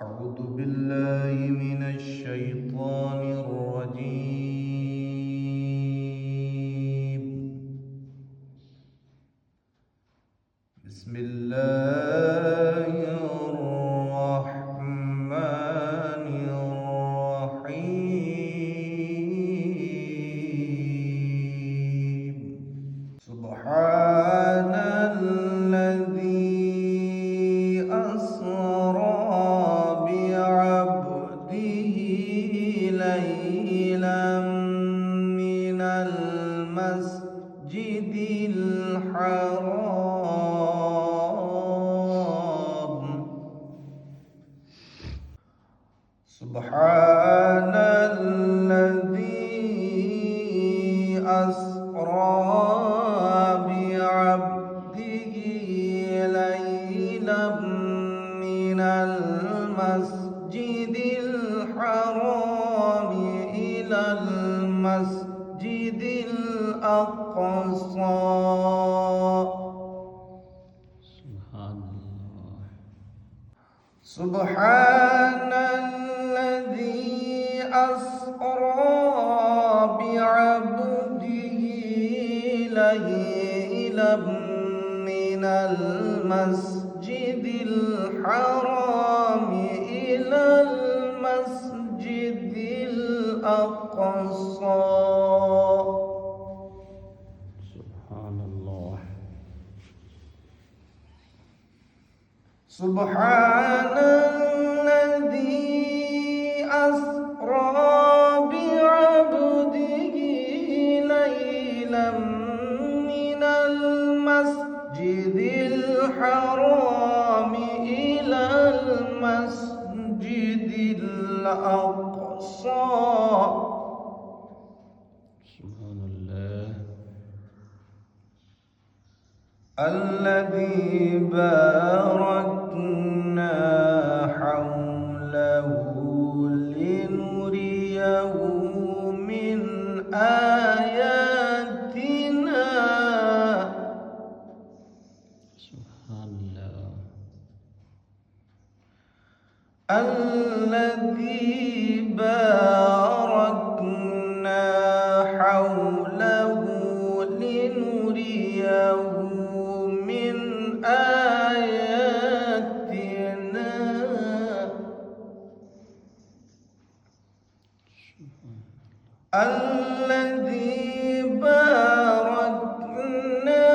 أعوذ بالله من الشيطان الرجيم. بسم الله الرحمن الرحيم. سبحان الذي أسرى بعبده ليلا من المسجد الحرام سبحان الذي أسرى بعبده ليلا من المسجد الحرام إلى المسجد الأقصى. سبحان الذي أسرى بعبده ليلا من المسجد الحرام إلى المسجد الأقصى. سبحان الله. سبحان الذي أسرى بعبده ليلا من المسجد الحرام إلى المسجد الأقصى. سبحان الله. الذي باركنا حوله لنريه من آياتنا. سبحان الله. الذي باركنا حوله لنريه من آياتنا. الذي باركنا